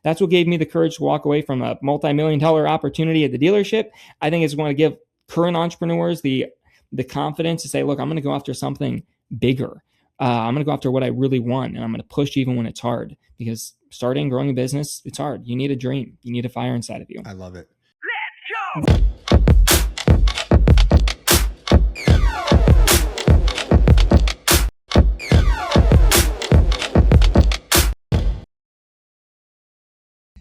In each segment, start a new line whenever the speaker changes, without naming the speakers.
That's what gave me the courage to walk away from a multi-million-dollar opportunity at the dealership. I think it's going to give current entrepreneurs the confidence to say, look, I'm going to go after something bigger. I'm going to go after what I really want, and I'm going to push even when it's hard, because starting, growing a business, it's hard. You need a dream. You need a fire inside of you.
I love it.
Let's go!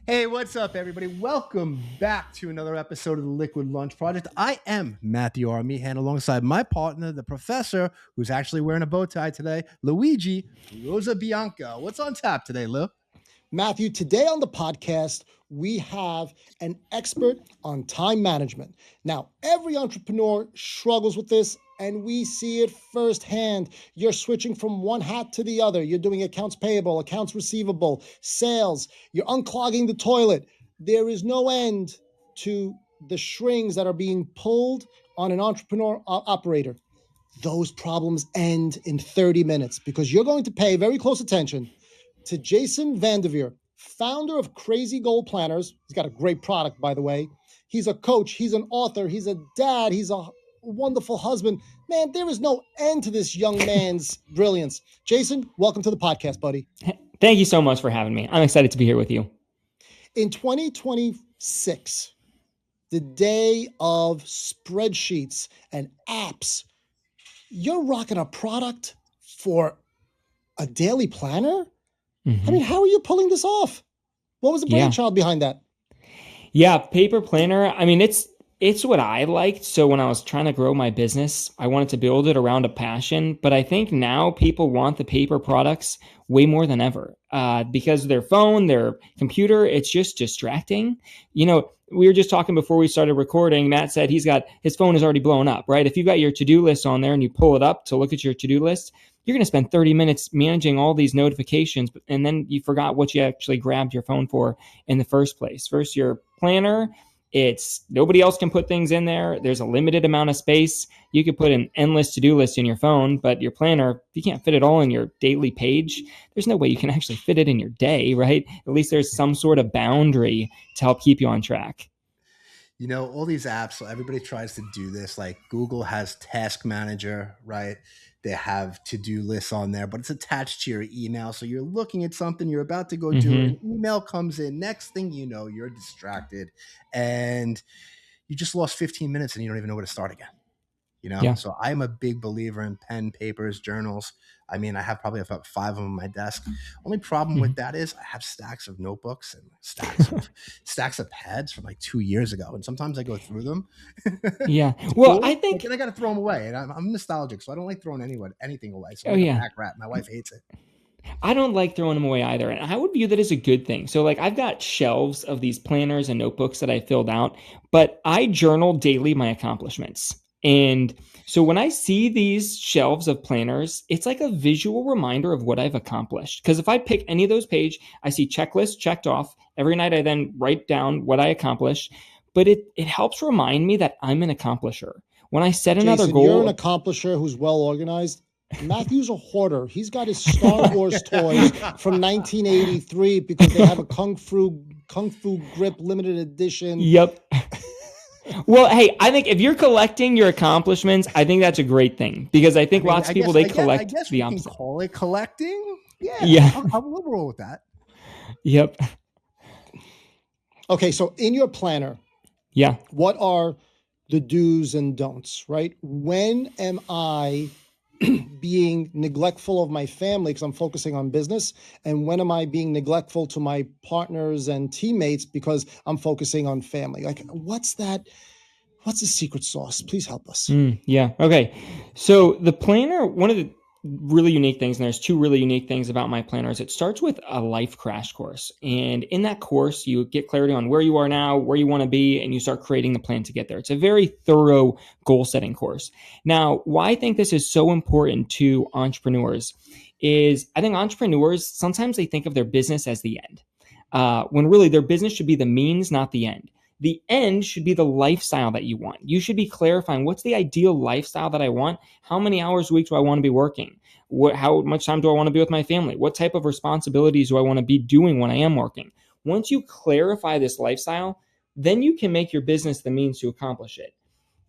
Hey, what's up, everybody? Welcome back to another episode of the Liquid Lunch Project. I am Matthew R. Meehan, alongside my partner, the professor, who's actually wearing a bow tie today, Luigi Rosa Bianca. What's on tap today, Lou?
Matthew, today on the podcast, we have an expert on time management. Now, every entrepreneur struggles with this, and we see it firsthand. You're switching from one hat to the other. You're doing accounts payable, accounts receivable, sales. You're unclogging the toilet. There is no end to the strings that are being pulled on an entrepreneur operator. Those problems end in 30 minutes because you're going to pay very close attention to Jason VanDevere, founder of Crazy Goal Planners. He's got a great product, by the way. He's a coach. He's an author. He's a dad. He's a wonderful husband. Man, there is no end to this young man's brilliance. Jason, welcome to the podcast, buddy.
Thank you so much for having me. I'm excited to be here with you.
In 2026, the day of spreadsheets and apps, you're rocking a product for a daily planner?
Mm-hmm.
I mean, how are you pulling this off? What was the brainchild behind that?
Yeah, paper planner. I mean, it's what I liked. So when I was trying to grow my business, I wanted to build it around a passion. But I think now people want the paper products way more than ever because their phone, their computer, it's just distracting. You know, we were just talking before we started recording. Matt said his phone is already blown up, right? If you've got your to-do list on there and you pull it up to look at your to-do list, you're going to spend 30 minutes managing all these notifications, and then you forgot what you actually grabbed your phone for in the first place. First, your planner, it's nobody else can put things in there. There's a limited amount of space. You could put an endless to-do list in your phone, but your planner, if you can't fit it all in your daily page, there's no way you can actually fit it in your day, right? At least there's some sort of boundary to help keep you on track.
You know, all these apps, everybody tries to do this. Like Google has Task Manager, right? They have to-do lists on there, but it's attached to your email. So you're looking at something, you're about to go do it, an email comes in. Next thing you know, you're distracted and you just lost 15 minutes and you don't even know where to start again. You know,
Yeah.
So I'm a big believer in pen, papers, journals. I mean, I have probably about 5 of them on my desk. Only problem with that is I have stacks of notebooks and stacks of pads from like 2 years ago. And sometimes I go through them.
Yeah. Well, I think
I got to throw them away. And I'm nostalgic, so I don't like throwing anything away. So I'm a pack rat. My wife hates it.
I don't like throwing them away either. And I would view that as a good thing. So like I've got shelves of these planners and notebooks that I filled out, but I journal daily my accomplishments. And so when I see these shelves of planners, it's like a visual reminder of what I've accomplished. Because if I pick any of those pages, I see checklists checked off. Every night I then write down what I accomplished. But it helps remind me that I'm an accomplisher. When I set another goal.
You're an accomplisher who's well organized. Matthew's a hoarder. He's got his Star Wars toys from 1983 because they have a Kung Fu Grip limited edition.
Yep. Well, hey, I think if you're collecting your accomplishments, I think that's a great thing because I think lots of people, they collect the opposite.
We can call it collecting.
Yeah.
I'll roll with that.
Yep.
Okay, so in your planner, what are the do's and don'ts, right? When am I being neglectful of my family because I'm focusing on business? And when am I being neglectful to my partners and teammates because I'm focusing on family? Like, what's the secret sauce? Please help us.
Okay. So the planner, one of the really unique things, and there's 2 really unique things about my planners. It starts with a life crash course. And in that course, you get clarity on where you are now, where you want to be, and you start creating the plan to get there. It's a very thorough goal setting course. Now, why I think this is so important to entrepreneurs is I think entrepreneurs, sometimes they think of their business as the end, when really their business should be the means, not the end. The end should be the lifestyle that you want. You should be clarifying what's the ideal lifestyle that I want? How many hours a week do I want to be working? How much time do I want to be with my family? What type of responsibilities do I want to be doing when I am working? Once you clarify this lifestyle, then you can make your business the means to accomplish it.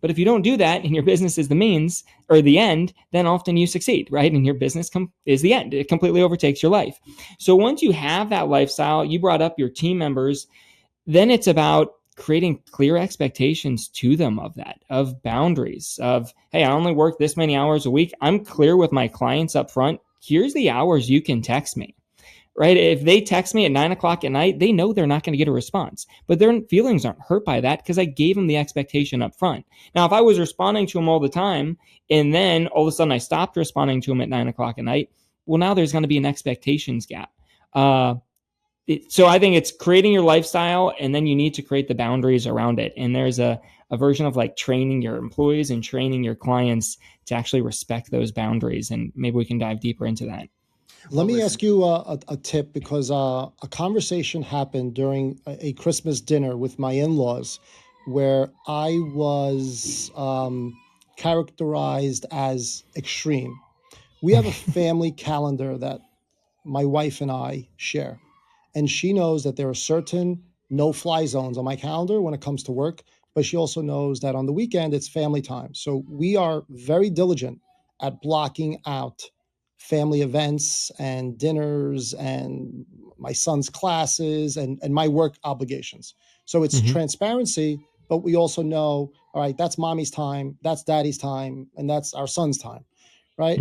But if you don't do that and your business is the means or the end, then often you succeed, right? And your business is the end. It completely overtakes your life. So once you have that lifestyle, you brought up your team members, then it's about creating clear expectations to them of boundaries, of, hey, I only work this many hours a week. I'm clear with my clients up front. Here's the hours you can text me. Right? If they text me at 9:00 at night, they know they're not going to get a response, but their feelings aren't hurt by that because I gave them the expectation up front. Now, if I was responding to them all the time and then all of a sudden I stopped responding to them at 9:00 at night, well, now there's going to be an expectations gap. So I think it's creating your lifestyle, and then you need to create the boundaries around it. And there's a version of like training your employees and training your clients to actually respect those boundaries. And maybe we can dive deeper into that.
Let me ask you a tip, because a conversation happened during a Christmas dinner with my in-laws where I was characterized as extreme. We have a family calendar that my wife and I share, and she knows that there are certain no-fly zones on my calendar when it comes to work, but she also knows that on the weekend it's family time. So we are very diligent at blocking out family events and dinners and my son's classes and my work obligations. So it's transparency, but we also know, all right, that's mommy's time, that's daddy's time, and that's our son's time, right?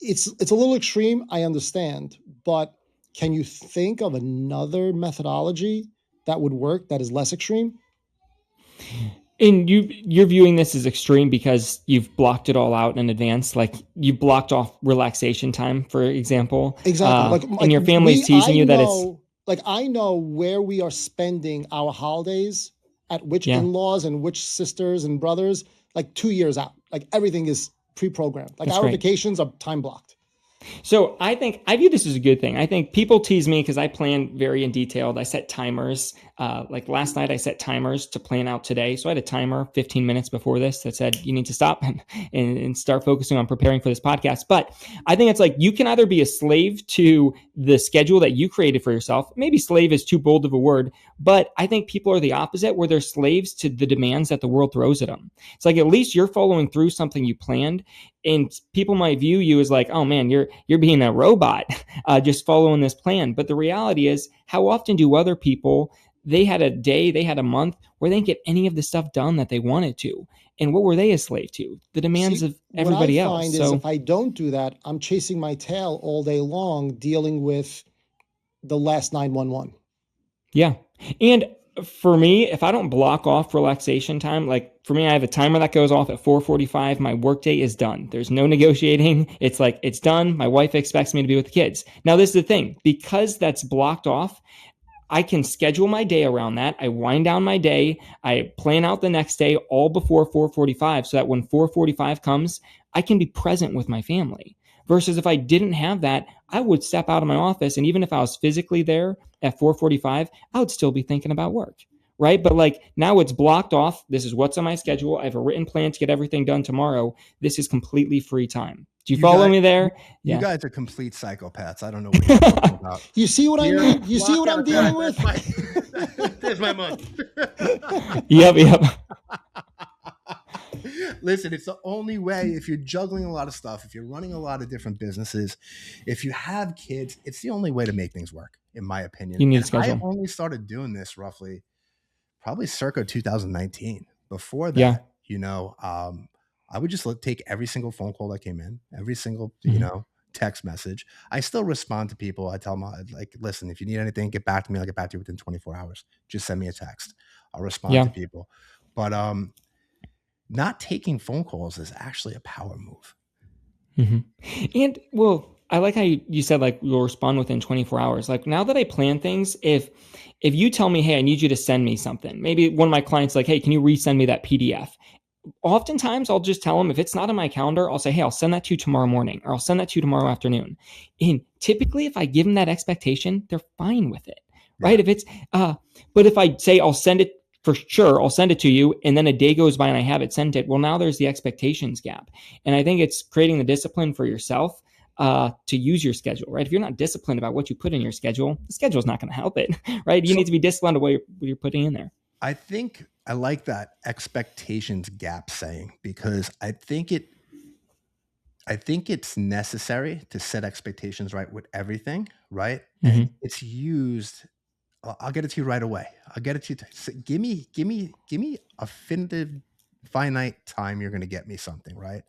It's a little extreme, I understand, but can you think of another methodology that would work that is less extreme?
And you're viewing this as extreme because you've blocked it all out in advance. Like you blocked off relaxation time, for example.
Exactly.
And your family's teasing you that it's
like, I know where we are spending our holidays at which in-laws and which sisters and brothers, like 2 years out. Like everything is pre-programmed. Like our vacations are time blocked.
So I view this as a good thing. I think people tease me because I plan very in detailed. I set timers. Like last night, I set timers to plan out today. So I had a timer 15 minutes before this that said, you need to stop and start focusing on preparing for this podcast. But I think it's like you can either be a slave to the schedule that you created for yourself. Maybe slave is too bold of a word, but I think people are the opposite, where they're slaves to the demands that the world throws at them. It's like at least you're following through something you planned. And people might view you as like, oh man, you're being a robot, just following this plan. But the reality is, how often do other people, they had a day, they had a month where they didn't get any of the stuff done that they wanted to? And what were they a slave to? The demands of everybody else.
What I find is if I don't do that, I'm chasing my tail all day long, dealing with the last 911.
Yeah. And for me, if I don't block off relaxation time, like for me, I have a timer that goes off at 4:45. My workday is done. There's no negotiating. It's like, it's done. My wife expects me to be with the kids. Now, this is the thing, because that's blocked off, I can schedule my day around that. I wind down my day. I plan out the next day all before 4:45 so that when 4:45 comes, I can be present with my family. Versus if I didn't have that, I would step out of my office. And even if I was physically there at 4:45, I would still be thinking about work, right? But like now it's blocked off. This is what's on my schedule. I have a written plan to get everything done tomorrow. This is completely free time. Do you follow me there?
You guys are complete psychopaths. I don't know what you're talking about.
You see what I mean? You see what I'm dealing with?
There's my month.
Yep.
Listen, it's the only way. If you're juggling a lot of stuff, if you're running a lot of different businesses, if you have kids, it's the only way to make things work, in my opinion.
You need a schedule.
I only started doing this probably circa 2019. Before that, I would just take every single phone call that came in, every single, text message. I still respond to people. I tell them, like, listen, if you need anything, get back to me. I'll get back to you within 24 hours. Just send me a text. I'll respond to people. But not taking phone calls is actually a power move.
And well, I like how you said like you'll respond within 24 hours. Like now that I plan things, if you tell me, hey, I need you to send me something, maybe one of my clients like, hey, can you resend me that PDF? Oftentimes I'll just tell them, if it's not on my calendar, I'll say, hey, I'll send that to you tomorrow morning, or I'll send that to you tomorrow afternoon. And typically if I give them that expectation, they're fine with it, right? If it's, but if I say I'll send it, for sure, I'll send it to you, and then a day goes by and I have it sent it, well, now there's the expectations gap. And I think it's creating the discipline for yourself to use your schedule, right? If you're not disciplined about what you put in your schedule, the schedule is not going to help it, right? You need to be disciplined to what you're putting in there.
I think I like that expectations gap saying, because I think it's necessary to set expectations right with everything, right? And it's used. I'll get it to you right away. I'll get it to you. Give me a finite time you're going to get me something, right?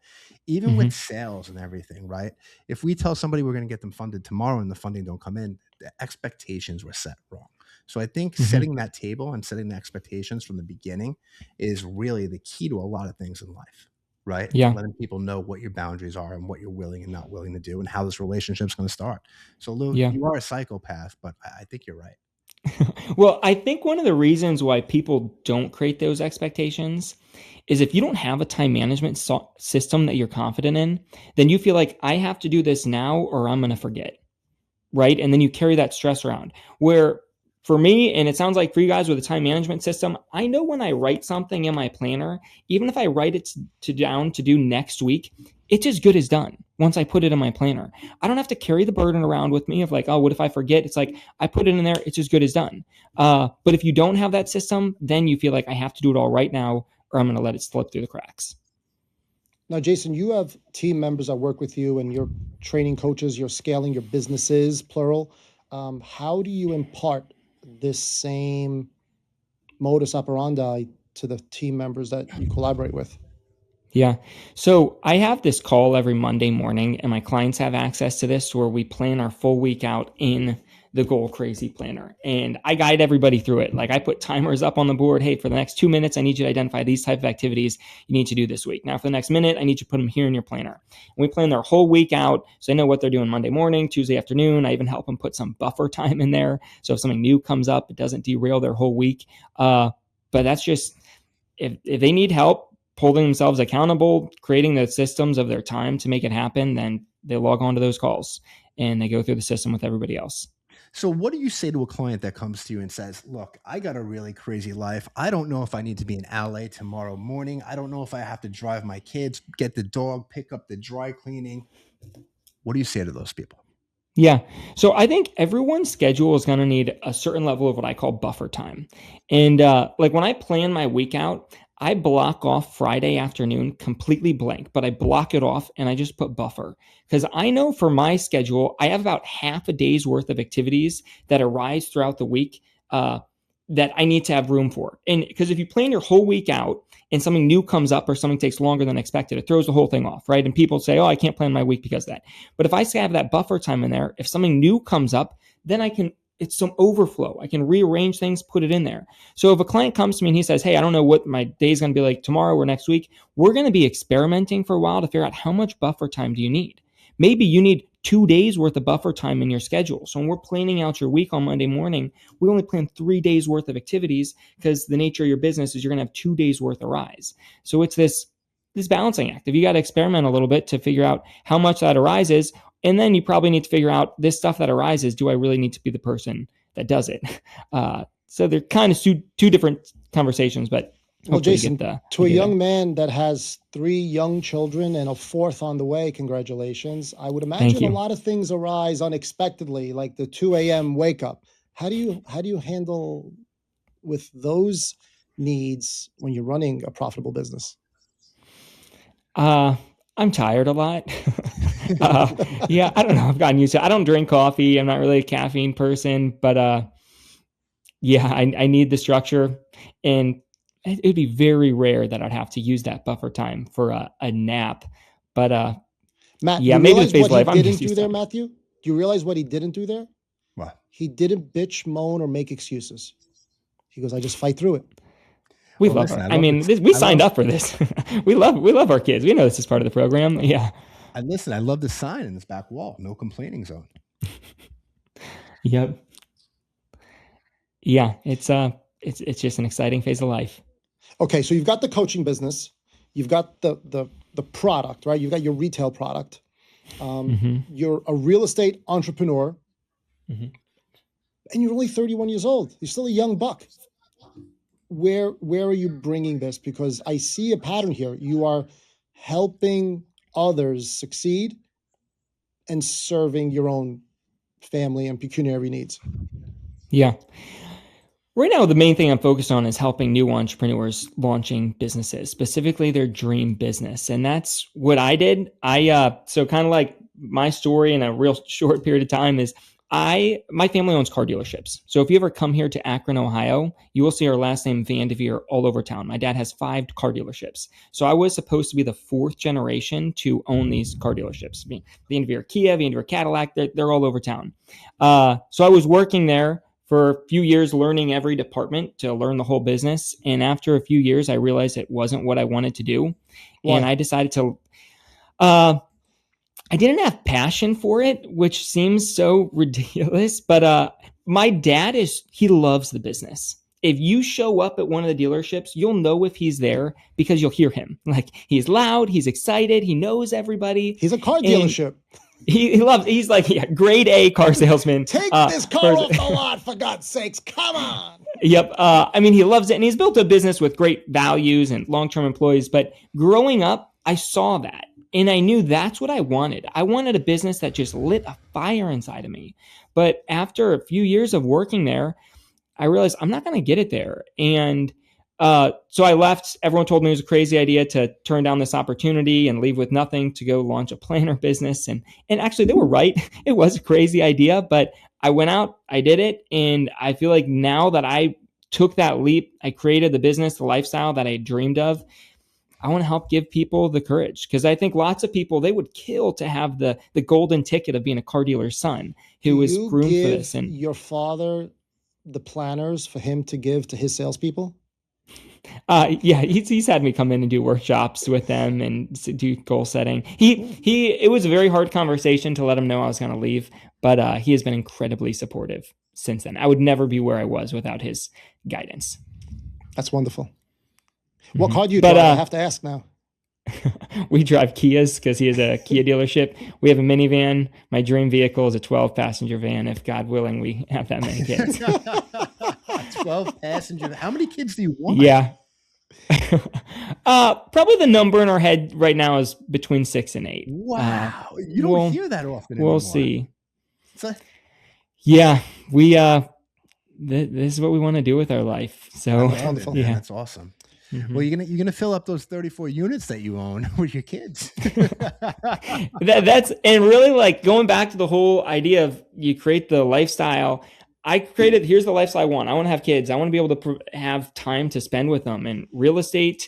Even with sales and everything, right? If we tell somebody we're going to get them funded tomorrow and the funding don't come in, the expectations were set wrong. So I think setting that table and setting the expectations from the beginning is really the key to a lot of things in life, right?
Yeah.
Letting people know what your boundaries are and what you're willing and not willing to do and how this relationship's going to start. So Lou, you are a psychopath, but I think you're right.
Well, I think one of the reasons why people don't create those expectations is if you don't have a time management system that you're confident in, then you feel like I have to do this now or I'm going to forget. Right. And then you carry that stress around. Where for me, and it sounds like for you guys with a time management system, I know when I write something in my planner, even if I write it down to do next week, it's as good as done once I put it in my planner. I don't have to carry the burden around with me of like, oh, what if I forget? It's like I put it in there, it's as good as done. But if you don't have that system, then you feel like I have to do it all right now or I'm going to let it slip through the cracks.
Now, Jason, you have team members that work with you and you're training coaches, you're scaling your businesses, plural. How do you impart this same modus operandi to the team members that you collaborate with?
Yeah. So I have this call every Monday morning, and my clients have access to this where we plan our full week out in the Goal Crazy Planner. And I guide everybody through it. Like I put timers up on the board. Hey, for the next 2 minutes, I need you to identify these type of activities you need to do this week. Now, for the next minute, I need you to put them here in your planner. And we plan their whole week out. So they know what they're doing Monday morning, Tuesday afternoon. I even help them put some buffer time in there. So if something new comes up, it doesn't derail their whole week. But that's just, if they need help holding themselves accountable, creating the systems of their time to make it happen, then they log on to those calls and they go through the system with everybody else.
So what do you say to a client that comes to you and says, look, I got a really crazy life. I don't know if I need to be in LA tomorrow morning. I don't know if I have to drive my kids, get the dog, pick up the dry cleaning. What do you say to those people?
Yeah. So I think everyone's schedule is going to need a certain level of what I call buffer time. And like when I plan my week out, I block off Friday afternoon completely blank, but I block it off and I just put buffer because I know for my schedule, I have about half a day's worth of activities that arise throughout the week that I need to have room for. And because if you plan your whole week out and something new comes up or something takes longer than expected, it throws the whole thing off, right? And people say, oh, I can't plan my week because of that. But if I have that buffer time in there, if something new comes up, then it's some overflow. I can rearrange things, put it in there. So if a client comes to me and he says, hey, I don't know what my day is going to be like tomorrow or next week, we're going to be experimenting for a while to figure out how much buffer time do you need. Maybe you need 2 days worth of buffer time in your schedule. So when we're planning out your week on Monday morning, we only plan 3 days worth of activities because the nature of your business is you're going to have 2 days worth of rise. So it's this balancing act. If you got to experiment a little bit to figure out how much that arises, and then you probably need to figure out this stuff that arises, do I really need to be the person that does it? So they're kind of two different conversations, but
well, Jason, to a young man that has 3 young children and a 4th on the way, congratulations. I would imagine a lot of things arise unexpectedly, like the 2 a.m. wake up. How do you handle with those needs when you're running a profitable business?
I'm tired a lot. Yeah, I don't know. I've gotten used to it. I don't drink coffee. I'm not really a caffeine person, but yeah, I need the structure, and it'd be very rare that I'd have to use that buffer time for a nap. But
Matt,
yeah, maybe the phase of life I'm
didn't do there, Matthew? Do you realize what he didn't do there?
What?
He didn't bitch, moan, or make excuses. He goes, I just fight through it.
We love her. We signed up for this. we love our kids. We know this is part of the program. Yeah.
I love the sign in this back wall. No complaining zone.
Yep. Yeah. It's just an exciting phase of life.
Okay. So you've got the coaching business. You've got the product, right? You've got your retail product. You're a real estate entrepreneur. And you're only 31 years old. You're still a young buck. Where are you bringing this? Because I see a pattern here. You are helping others succeed and serving your own family and pecuniary needs?
Yeah. Right now, the main thing I'm focused on is helping new entrepreneurs launching businesses, specifically their dream business. And that's what I did. So kind of like my story in a real short period of time is my family owns car dealerships. So if you ever come here to Akron, Ohio, you will see our last name VanDevere all over town. My dad has 5 car dealerships. So I was supposed to be the 4th generation to own these car dealerships. VanDevere Kia, VanDevere Cadillac, they're all over town. So I was working there for a few years, learning every department to learn the whole business. And after a few years, I realized it wasn't what I wanted to do.
Why?
And I decided to, I didn't have passion for it, which seems so ridiculous, but my dad he loves the business. If you show up at one of the dealerships, you'll know if he's there because you'll hear him. Like, he's loud, he's excited, he knows everybody.
He's a car dealership.
He's like, yeah, grade A car salesman.
Take this car off the lot, for God's sakes. Come on.
Yep. I mean, he loves it, and he's built a business with great values and long-term employees. But growing up, I saw that, and I knew that's what I wanted. I wanted a business that just lit a fire inside of me. But after a few years of working there, I realized I'm not going to get it there. And so I left. Everyone told me it was a crazy idea to turn down this opportunity and leave with nothing to go launch a planner business. And actually, they were right. It was a crazy idea, but I went out, I did it. And I feel like now that I took that leap, I created the business, the lifestyle that I dreamed of. I want to help give people the courage, because I think lots of people, they would kill to have the golden ticket of being a car dealer's son who was groomed for this. And
your father the planners for him to give to his salespeople?
Yeah, he's had me come in and do workshops with them and do goal setting. It was a very hard conversation to let him know I was going to leave, but he has been incredibly supportive since then. I would never be where I was without his guidance.
That's wonderful. What car do you drive? I have to ask now.
We drive Kias because he has a Kia dealership. We have a minivan. My dream vehicle is a 12-passenger van. If God willing, we have that many kids.
12 passenger. How many kids do you want?
Yeah. Probably the number in our head right now is between 6 and 8.
Wow. You don't hear that often anymore.
We'll see.
So,
yeah, we this is what we want to do with our life. So
yeah, that's awesome. Mm-hmm. Well, you're gonna fill up those 34 units that you own with your kids.
That's and really, like, going back to the whole idea of you create the lifestyle. I created, here's the lifestyle I want. I want to have kids. I want to be able to have time to spend with them. And real estate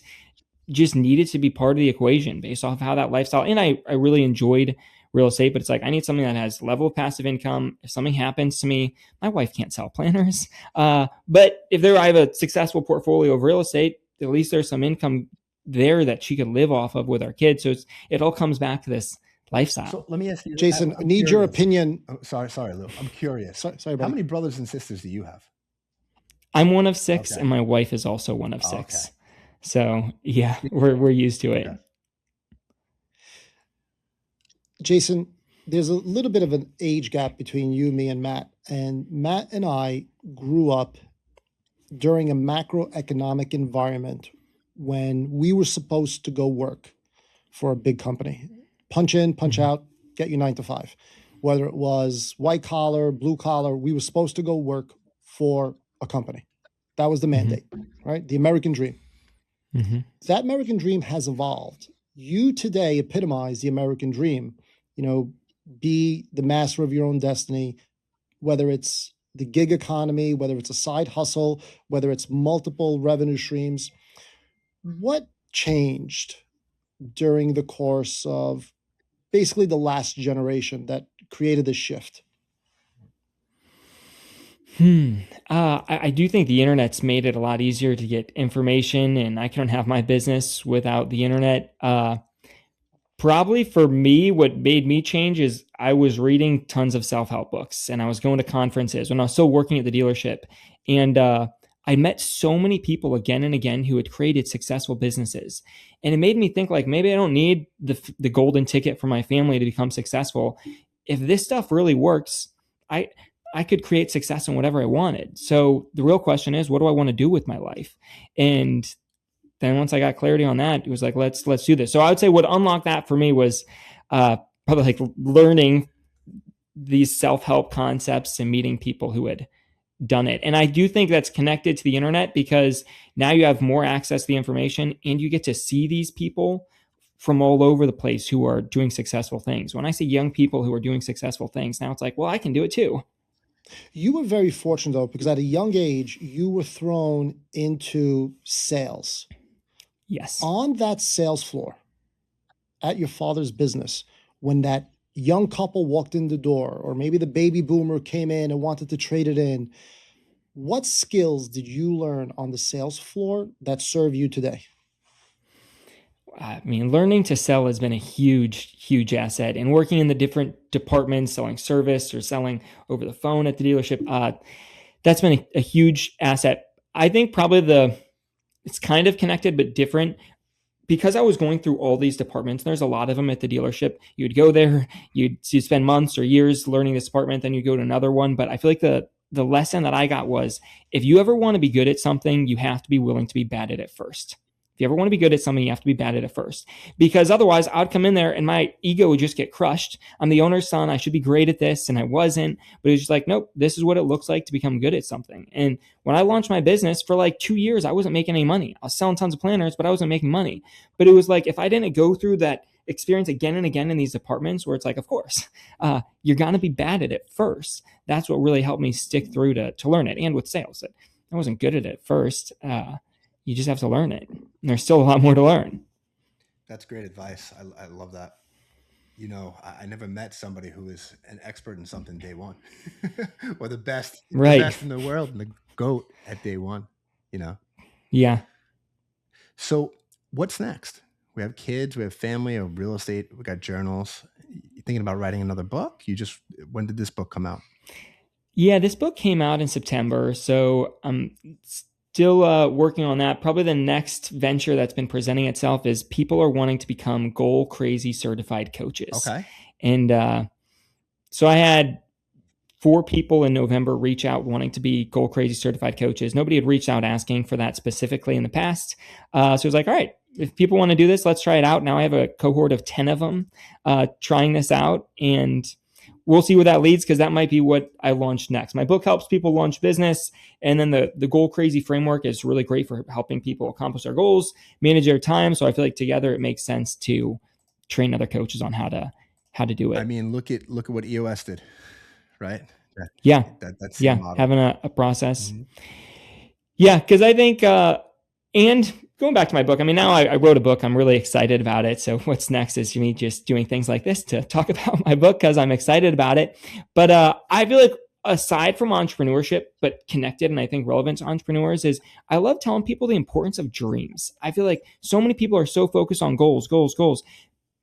just needed to be part of the equation based off of how that lifestyle. And I really enjoyed real estate, but it's like, I need something that has level of passive income. If something happens to me, my wife can't sell planners. But if I have a successful portfolio of real estate, at least there's some income there that she could live off of with our kids. So it all comes back to this lifestyle.
So let me ask you,
Jason, I need your opinion.
Oh, sorry, Lou. I'm curious.
Sorry,
how many brothers and sisters do you have?
I'm one of 6, okay. And my wife is also one of 6. Okay. So yeah, we're used to it. Okay.
Jason, there's a little bit of an age gap between you, me, and Matt. And Matt and I grew up during a macroeconomic environment when we were supposed to go work for a big company. Punch in, punch out, get you 9 to 5. Whether it was white collar, blue collar, we were supposed to go work for a company. That was the mandate, right? The American dream. That American dream has evolved. You today epitomize the American dream. You know, be the master of your own destiny, whether it's the gig economy, whether it's a side hustle, whether it's multiple revenue streams. What changed during the course of basically the last generation that created this shift?
I do think the internet's made it a lot easier to get information, and I couldn't have my business without the internet. Probably for me, what made me change is I was reading tons of self-help books, and I was going to conferences when I was still working at the dealership. And I met so many people again and again who had created successful businesses. And it made me think, like, maybe I don't need the golden ticket for my family to become successful. If this stuff really works, I could create success in whatever I wanted. So the real question is, what do I want to do with my life? And then once I got clarity on that, it was like, let's do this. So I would say what unlocked that for me was probably like learning these self-help concepts and meeting people who had done it. And I do think that's connected to the internet because now you have more access to the information and you get to see these people from all over the place who are doing successful things. When I see young people who are doing successful things, now it's like, well, I can do it too.
You were very fortunate though, because at a young age, you were thrown into sales.
Yes.
On that sales floor at your father's business, when that young couple walked in the door, or maybe the baby boomer came in and wanted to trade it in, what skills did you learn on the sales floor that serve you today?
I mean, learning to sell has been a huge asset, and working in the different departments, selling service or selling over the phone at the dealership, that's been a huge asset. I think probably it's kind of connected, but different, because I was going through all these departments. There's a lot of them at the dealership. You'd go there, you'd spend months or years learning this department, then you go to another one. But I feel like the lesson that I got was, if you ever want to be good at something, you have to be willing to be bad at it first. If you ever want to be good at something, you have to be bad at it first. Because otherwise, I'd come in there and my ego would just get crushed. I'm the owner's son. I should be great at this. And I wasn't. But it was just like, nope, this is what it looks like to become good at something. And when I launched my business, for like 2 years, I wasn't making any money. I was selling tons of planners, but I wasn't making money. But it was like, if I didn't go through that experience again and again in these departments, where it's like, of course, you're going to be bad at it first. That's what really helped me stick through to learn it. And with sales, I wasn't good at it first. You just have to learn it. And there's still a lot more to learn.
That's great advice. I love that. You know, I never met somebody who was an expert in something day one, or the best in the world, and the GOAT at day one, you know?
Yeah.
So what's next? We have kids, we have family, we have real estate, we got journals. You thinking about writing another book? When did this book come out?
Yeah, this book came out in September. So I'm still working on that. Probably the next venture that's been presenting itself is people are wanting to become goal crazy certified coaches.
Okay.
And so I had 4 people in November reach out wanting to be goal crazy certified coaches. Nobody had reached out asking for that specifically in the past. So I was like, all right, if people want to do this, let's try it out. Now I have a cohort of 10 of them trying this out, and we'll see where that leads, because that might be what I launch next. My book helps people launch business, and then the Goal Crazy framework is really great for helping people accomplish their goals, manage their time. So I feel like together it makes sense to train other coaches on how to do it.
I mean, look at what EOS did, right? That's
yeah,
the model.
having a process. Mm-hmm. Yeah, because I think, and going back to my book, I mean, now I wrote a book. I'm really excited about it. So what's next is me just doing things like this to talk about my book, because I'm excited about it. But I feel like, aside from entrepreneurship, but connected and I think relevant to entrepreneurs, is I love telling people the importance of dreams. I feel like so many people are so focused on goals.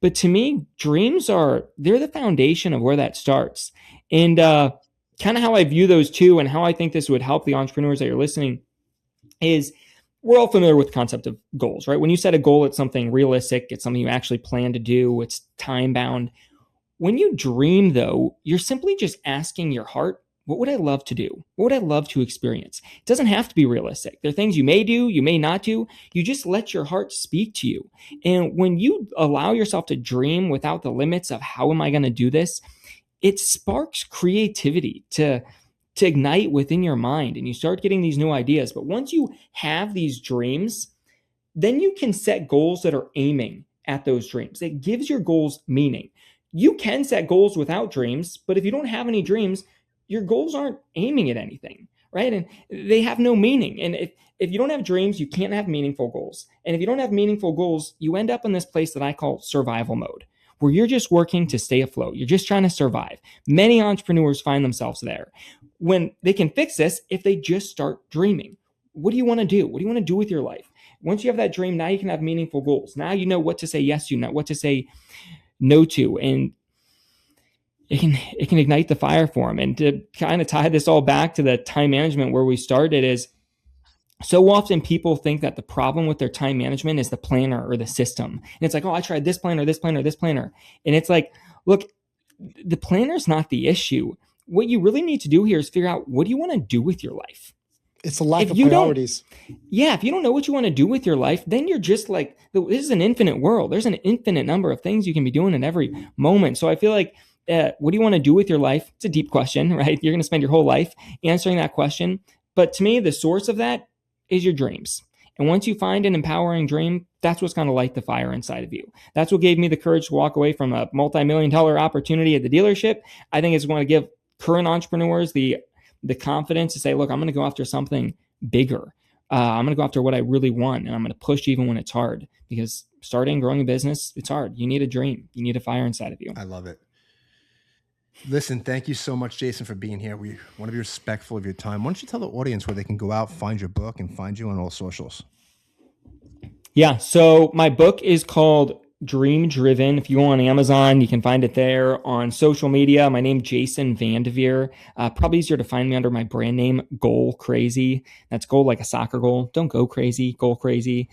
But to me, dreams they're the foundation of where that starts. And kind of how I view those two, and how I think this would help the entrepreneurs that you're listening, is we're all familiar with the concept of goals, right? When you set a goal, it's something realistic. It's something you actually plan to do. It's time bound. When you dream, though, you're simply just asking your heart, what would I love to do? What would I love to experience? It doesn't have to be realistic. There are things you may do, you may not do. You just let your heart speak to you. And when you allow yourself to dream without the limits of how am I going to do this, it sparks creativity to ignite within your mind, and you start getting these new ideas. But once you have these dreams, then you can set goals that are aiming at those dreams. It gives your goals meaning. You can set goals without dreams, but if you don't have any dreams, your goals aren't aiming at anything, right? And they have no meaning. And if you don't have dreams, you can't have meaningful goals. And if you don't have meaningful goals, you end up in this place that I call survival mode, where you're just working to stay afloat. You're just trying to survive. Many entrepreneurs find themselves there. When they can fix this, if they just start dreaming. What do you want to do? What do you want to do with your life? Once you have that dream, now you can have meaningful goals. Now you know what to say yes to, not what to say no to. And it can ignite the fire for them. And to kind of tie this all back to the time management where we started, is so often people think that the problem with their time management is the planner or the system. And it's like, oh, I tried this planner, this planner, this planner. And it's like, look, the planner's not the issue. What you really need to do here is figure out, what do you want to do with your life?
It's a lack
if
of
you don't,
priorities.
yeah, if you don't know what you want to do with your life, then you're just like, this is an infinite world. There's an infinite number of things you can be doing in every moment. So I feel like, what do you want to do with your life? It's a deep question, right? You're going to spend your whole life answering that question. But to me, the source of that is your dreams. And once you find an empowering dream, that's what's going to light the fire inside of you. That's what gave me the courage to walk away from a multi-million-dollar opportunity at the dealership. I think it's going to give current entrepreneurs the confidence to say, look, I'm going to go after something bigger. I'm going to go after what I really want, and I'm going to push even when it's hard, because starting, growing a business, it's hard. You need a dream. You need a fire inside of you.
I love it. Listen, thank you so much, Jason, for being here. We want to be respectful of your time. Why don't you tell the audience where they can go out, find your book, and find you on all socials?
Yeah. So my book is called Dream Driven. If you go on Amazon, you can find it there. On social media, my name Jason VanDevere. Probably easier to find me under my brand name, Goal Crazy. That's goal like a soccer goal. Don't go crazy, Goal Crazy.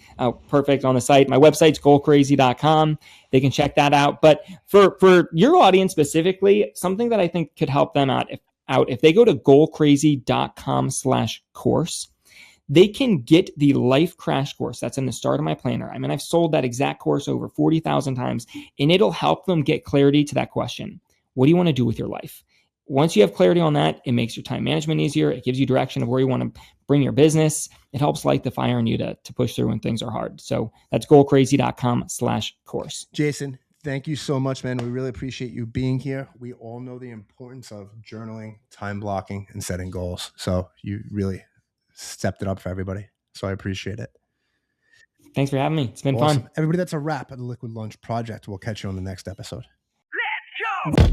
Perfect on the site. My website's goalcrazy.com. They can check that out. But for your audience specifically, something that I think could help them out if they go to goalcrazy.com/course, they can get the life crash course that's in the start of my planner. I mean, I've sold that exact course over 40,000 times, and it'll help them get clarity to that question. What do you want to do with your life? Once you have clarity on that, it makes your time management easier. It gives you direction of where you want to bring your business. It helps light the fire in you to push through when things are hard. So that's goalcrazy.com/course.
Jason, thank you so much, man. We really appreciate you being here. We all know the importance of journaling, time blocking, and setting goals. So you really stepped it up for everybody. So I appreciate it.
Thanks for having me. It's been
Awesome.
fun.
Everybody, that's a wrap of the Liquid Lunch Project. We'll catch you on the next episode.
Let's go!